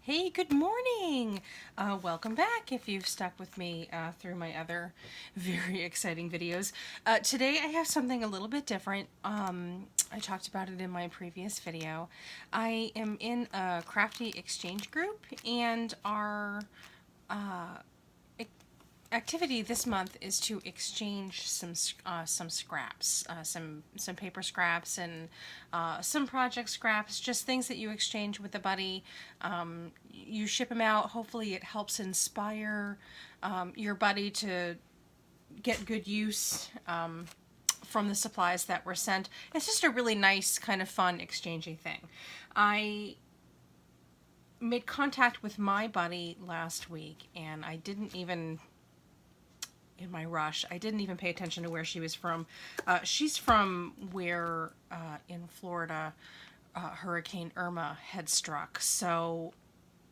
Hey, good morning! Welcome back if you've stuck with me through my other very exciting videos. Today I have something a little bit different. I talked about it in my previous video. I am in a crafty exchange group, and our activity this month is to exchange some scraps, some paper scraps and some project scraps, just things that you exchange with a buddy. You ship them out. Hopefully, it helps inspire your buddy to get good use from the supplies that were sent. It's just a really nice, kind of fun exchanging thing. I made contact with my buddy last week, and I didn't even in my rush, I didn't even pay attention to where she was from. She's from where in Florida Hurricane Irma had struck. So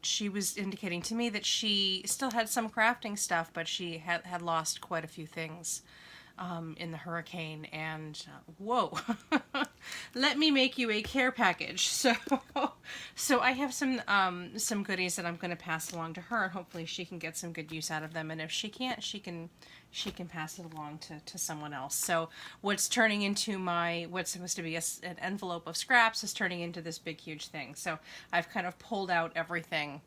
she was indicating to me that she still had some crafting stuff, but she had lost quite a few things in the hurricane. And whoa, let me make you a care package. So I have some goodies that I'm going to pass along to her, and hopefully she can get some good use out of them. And if she can't, she can pass it along to someone else. So what's turning into what's supposed to be an envelope of scraps is turning into this big, huge thing. So I've kind of pulled out everything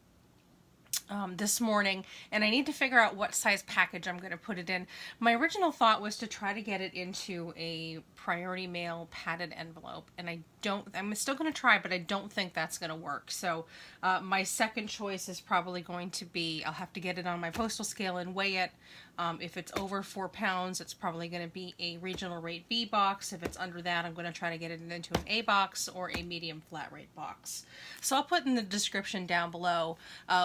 this morning, and I need to figure out what size package I'm going to put it in. My original thought was to try to get it into a priority mail padded envelope, and I'm still going to try, but I don't think that's going to work. So my second choice is probably going to be, I'll have to get it on my postal scale and weigh it. If it's over 4 pounds, it's probably going to be a regional rate B box. If it's under that, I'm going to try to get it into an A box or a medium flat rate box. So I'll put in the description down below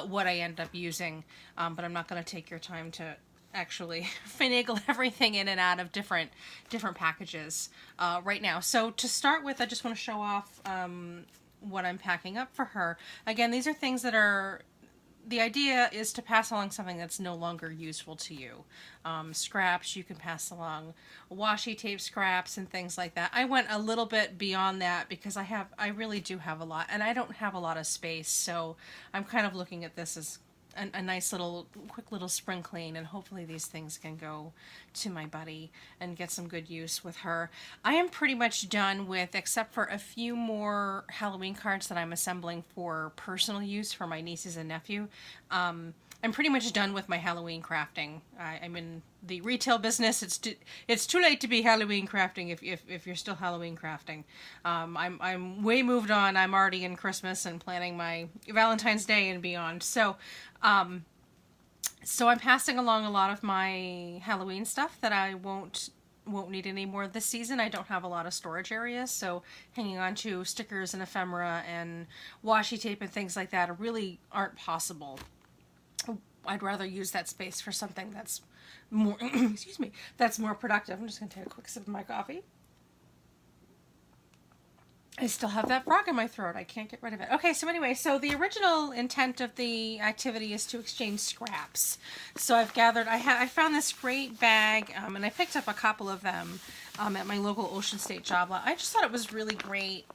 what I end up using, but I'm not going to take your time to actually finagle everything in and out of different packages right now. So to start with, I just want to show off what I'm packing up for her. Again, these are things that are, the idea is to pass along something that's no longer useful to you. Scraps, you can pass along washi tape scraps and things like that. I went a little bit beyond that because I really do have a lot, and I don't have a lot of space, so I'm kind of looking at this as a nice quick little spring clean, and hopefully these things can go to my buddy and get some good use with her. I am pretty much done with, except for a few more Halloween cards that I'm assembling for personal use for my nieces and nephew. I'm pretty much done with my Halloween crafting. I'm in the retail business. It's too late to be Halloween crafting if you're still Halloween crafting. I'm way moved on. I'm already in Christmas and planning my Valentine's Day and beyond. So I'm passing along a lot of my Halloween stuff that I won't need any more this season. I don't have a lot of storage areas, so hanging on to stickers and ephemera and washi tape and things like that really aren't possible. I'd rather use that space for something that's more, excuse me, that's more productive. I'm just going to take a quick sip of my coffee. I still have that frog in my throat. I can't get rid of it. Okay, so anyway, so the original intent of the activity is to exchange scraps. So I've gathered, I found this great bag, and I picked up a couple of them at my local Ocean State job lot. I just thought it was really great.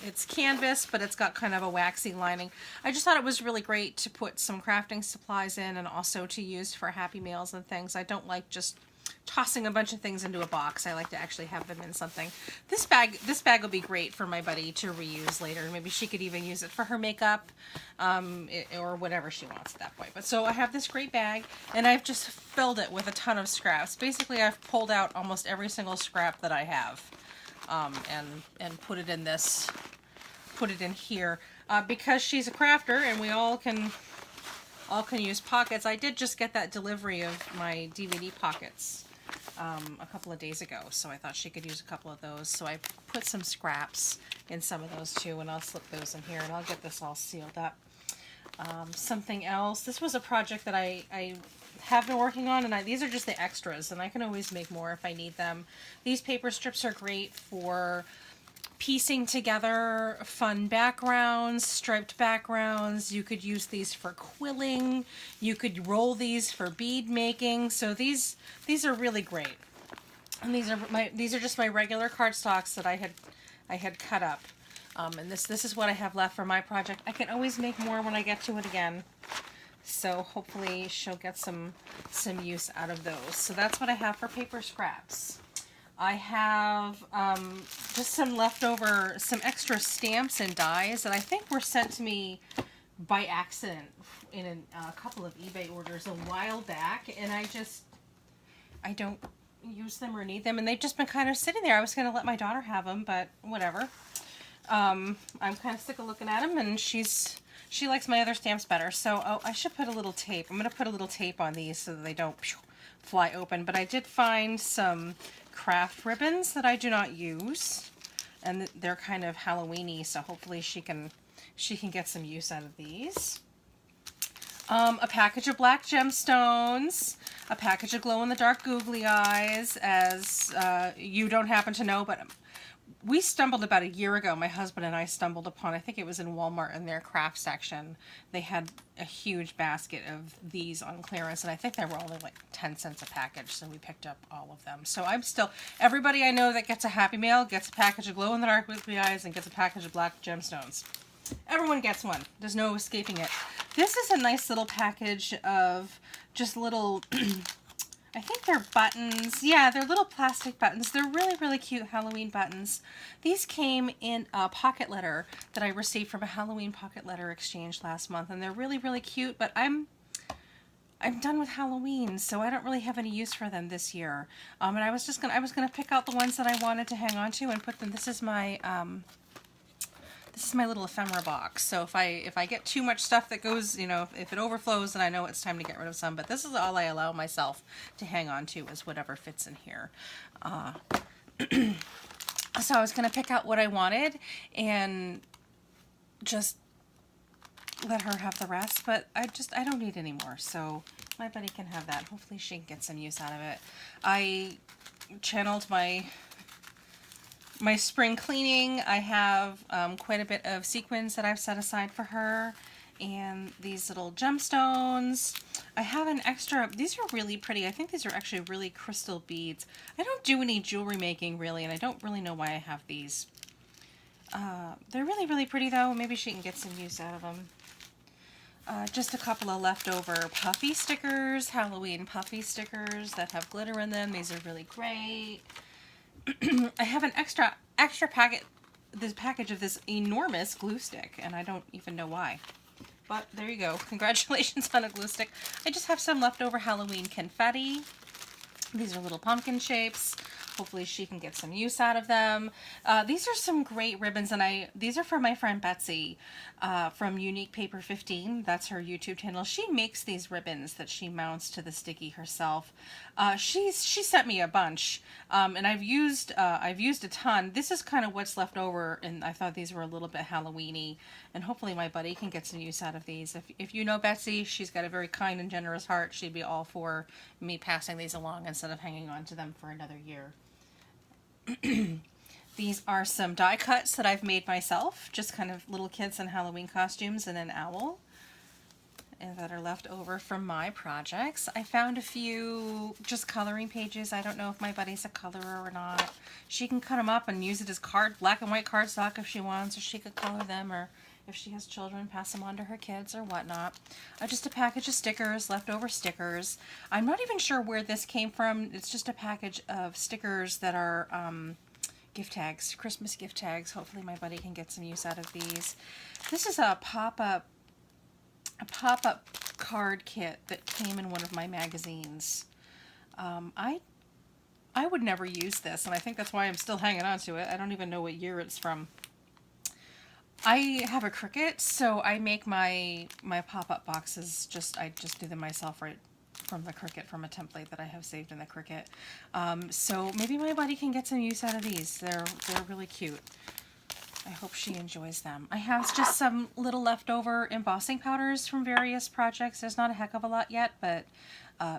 It's canvas, but it's got kind of a waxy lining. I just thought it was really great to put some crafting supplies in, and also to use for Happy Meals and things. I don't like just tossing a bunch of things into a box. I like to actually have them in something. This bag will be great for my buddy to reuse later. Maybe she could even use it for her makeup, or whatever she wants at that point. But so I have this great bag, and I've just filled it with a ton of scraps. Basically, I've pulled out almost every single scrap that I have, and put it in here, because she's a crafter, and we all can use pockets. I did just get that delivery of my DVD pockets a couple of days ago, so I thought she could use a couple of those. So I put some scraps in some of those too, and I'll slip those in here, and I'll get this all sealed up. Something else, this was a project that I have been working on, and these are just the extras, and I can always make more if I need them. These paper strips are great for piecing together fun backgrounds, striped backgrounds. You could use these for quilling. You could roll these for bead making. So these are really great. And these are just my regular cardstocks that I had cut up. And this is what I have left for my project. I can always make more when I get to it again. So hopefully she'll get some use out of those. So that's what I have for paper scraps. I have just some leftover, some extra stamps and dies that I think were sent to me by accident in a couple of eBay orders a while back, and I don't use them or need them, and they've just been kind of sitting there. I was going to let my daughter have them, but whatever. I'm kind of sick of looking at them, and she likes my other stamps better. So I should put a little tape. I'm going to put a little tape on these so that they don't fly open. But I did find some craft ribbons that I do not use, and they're kind of Halloween-y, so hopefully she can get some use out of these. A package of black gemstones, a package of glow-in-the-dark googly eyes, as you don't happen to know, but we stumbled about a year ago, my husband and I stumbled upon, I think it was in Walmart in their craft section, they had a huge basket of these on clearance, and I think they were only like 10 cents a package, so we picked up all of them. So I'm still, everybody I know that gets a Happy Mail gets a package of glow-in-the-dark googly eyes and gets a package of black gemstones. Everyone gets one. There's no escaping it. This is a nice little package of just little, I think they're buttons. Yeah, they're little plastic buttons. They're really, really cute Halloween buttons. These came in a pocket letter that I received from a Halloween pocket letter exchange last month, and they're really, really cute, but I'm done with Halloween, so I don't really have any use for them this year. And I was gonna pick out the ones that I wanted to hang on to and put them. This is my little ephemera box. So if I get too much stuff that goes, you know, if it overflows, then I know it's time to get rid of some. But this is all I allow myself to hang on to, is whatever fits in here. So I was going to pick out what I wanted and just let her have the rest. But I don't need any more. So my buddy can have that. Hopefully she can get some use out of it. I channeled my spring cleaning. I have quite a bit of sequins that I've set aside for her, and these little gemstones. I have an extra, these are really pretty. I think these are actually really crystal beads. I don't do any jewelry making really, and I don't really know why I have these. They're really, really pretty though. Maybe she can get some use out of them. Just a couple of leftover puffy stickers, Halloween puffy stickers that have glitter in them. These are really great. I have an extra package of this enormous glue stick, and I don't even know why. But there you go. Congratulations on a glue stick. I just have some leftover Halloween confetti. These are little pumpkin shapes. Hopefully she can get some use out of them. These are some great ribbons, and these are from my friend Betsy from Unique Paper 15. That's her YouTube channel. She makes these ribbons that she mounts to the sticky herself. She sent me a bunch, and I've used a ton. This is kind of what's left over, and I thought these were a little bit Halloween-y, and hopefully my buddy can get some use out of these. If you know Betsy, she's got a very kind and generous heart. She'd be all for me passing these along instead of hanging on to them for another year. These are some die cuts that I've made myself, just kind of little kids in Halloween costumes and an owl, and that are left over from my projects. I found a few just coloring pages. I don't know if my buddy's a colorer or not. She can cut them up and use it as black and white cardstock if she wants, or she could color them, or if she has children, pass them on to her kids or whatnot. Just a package of stickers, leftover stickers. I'm not even sure where this came from. It's just a package of stickers that are gift tags, Christmas gift tags. Hopefully my buddy can get some use out of these. This is a pop-up card kit that came in one of my magazines. I would never use this, and I think that's why I'm still hanging on to it. I don't even know what year it's from. I have a Cricut, so I make my pop-up boxes, I just do them myself right from the Cricut, from a template that I have saved in the Cricut. So maybe my buddy can get some use out of these. They're really cute. I hope she enjoys them. I have just some little leftover embossing powders from various projects. There's not a heck of a lot yet, but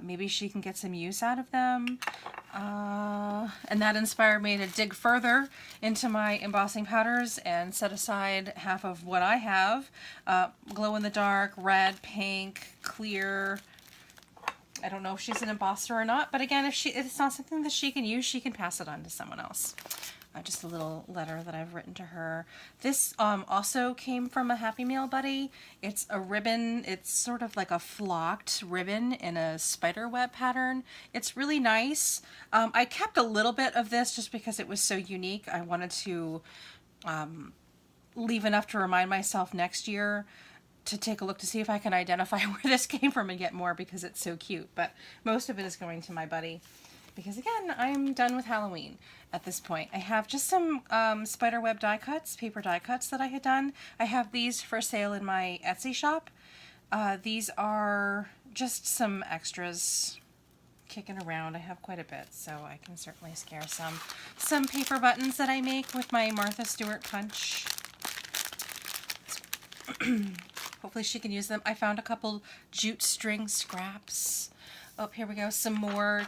maybe she can get some use out of them. And that inspired me to dig further into my embossing powders and set aside half of what I have. Glow-in-the-dark, red, pink, clear. I don't know if she's an embosser or not, but again, if it's not something that she can use, she can pass it on to someone else. just a little letter that I've written to her. This also came from a Happy Meal buddy. It's a ribbon. It's sort of like a flocked ribbon in a spider web pattern. It's really nice. I kept a little bit of this just because it was so unique. I wanted to leave enough to remind myself next year to take a look to see if I can identify where this came from and get more, because it's so cute. But most of it is going to my buddy, because again, I'm done with Halloween at this point. I have just some spiderweb die cuts, paper die cuts that I had done. I have these for sale in my Etsy shop. These are just some extras kicking around. I have quite a bit, so I can certainly scare some. Some paper buttons that I make with my Martha Stewart punch. Hopefully she can use them. I found a couple jute string scraps. Oh, here we go. Some more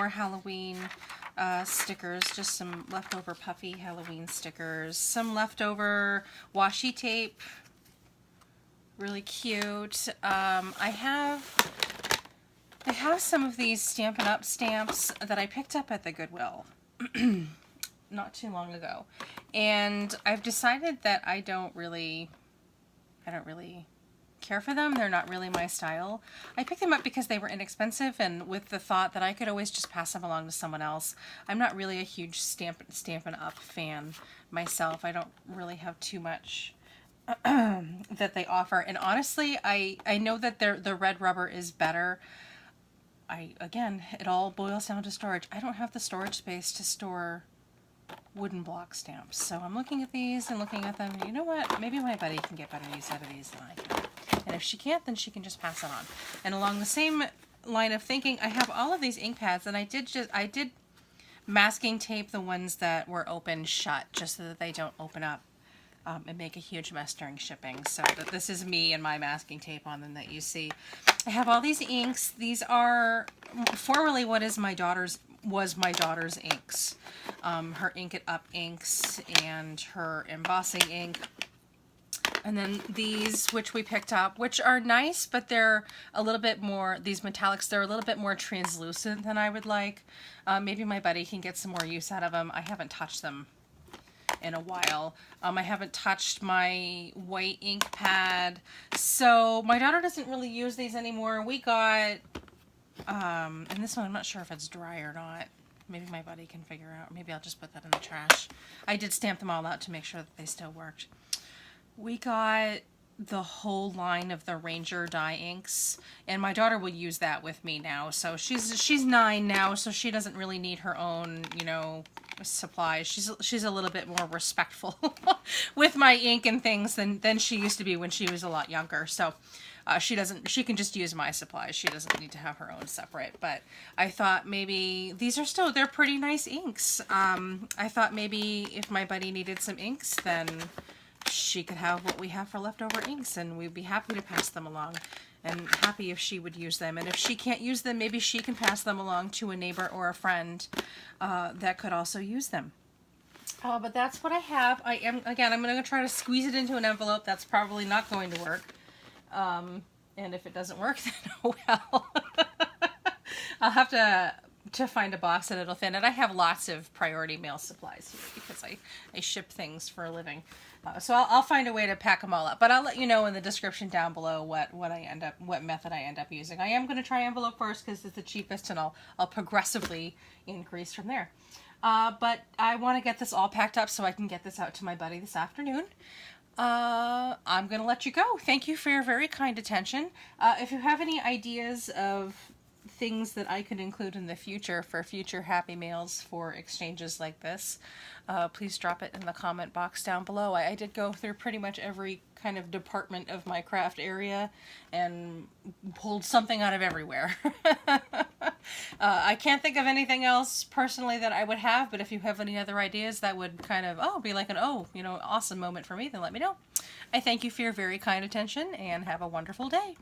Halloween stickers. Just some leftover puffy Halloween stickers. Some leftover washi tape. Really cute. I have some of these Stampin' Up! Stamps that I picked up at the Goodwill not too long ago. And I've decided that I don't really care for them. They're not really my style. I picked them up because they were inexpensive, and with the thought that I could always just pass them along to someone else. I'm not really a huge Stampin' Up! Fan myself. I don't really have too much that they offer. And honestly, I know that the red rubber is better. Again, it all boils down to storage. I don't have the storage space to store wooden block stamps. So I'm looking at these and looking at them. You know what? Maybe my buddy can get better use out of these than I can. And if she can't, then she can just pass it on. And along the same line of thinking, I have all of these ink pads, and I did masking tape the ones that were open shut, just so that they don't open up and make a huge mess during shipping. So this is me and my masking tape on them that you see. I have all these inks. These are formerly what is my daughter's inks. Her Ink It Up inks and her embossing ink. And then these, which we picked up, which are nice, but they're a little bit more, these metallics, they're a little bit more translucent than I would like. Maybe my buddy can get some more use out of them. I haven't touched them in a while. I haven't touched my white ink pad. So my daughter doesn't really use these anymore. We got, and this one, I'm not sure if it's dry or not. Maybe my buddy can figure out. Maybe I'll just put that in the trash. I did stamp them all out to make sure that they still worked. We got the whole line of the Ranger die inks, and my daughter will use that with me now. So she's 9 now, so she doesn't really need her own, you know, supplies. She's a little bit more respectful with my ink and things than she used to be when she was a lot younger. So she can just use my supplies. She doesn't need to have her own separate. But I thought maybe they're pretty nice inks. I thought maybe if my buddy needed some inks, then she could have what we have for leftover inks, and we'd be happy to pass them along, and happy if she would use them. And if she can't use them, maybe she can pass them along to a neighbor or a friend that could also use them. But that's what I have. I'm going to try to squeeze it into an envelope. That's probably not going to work. And if it doesn't work, then oh well. I'll have to find a box that it'll fit. And I have lots of priority mail supplies here because I ship things for a living. So I'll find a way to pack them all up. But I'll let you know in the description down below what method I end up using. I am going to try envelope first because it's the cheapest, and I'll progressively increase from there. But I want to get this all packed up so I can get this out to my buddy this afternoon. I'm going to let you go. Thank you for your very kind attention. If you have any ideas of things that I could include in the future for future Happy Mails for exchanges like this, please drop it in the comment box down below. I did go through pretty much every kind of department of my craft area and pulled something out of everywhere. I can't think of anything else personally that I would have, but if you have any other ideas that would kind of, be like an, awesome moment for me, then let me know. I thank you for your very kind attention, and have a wonderful day.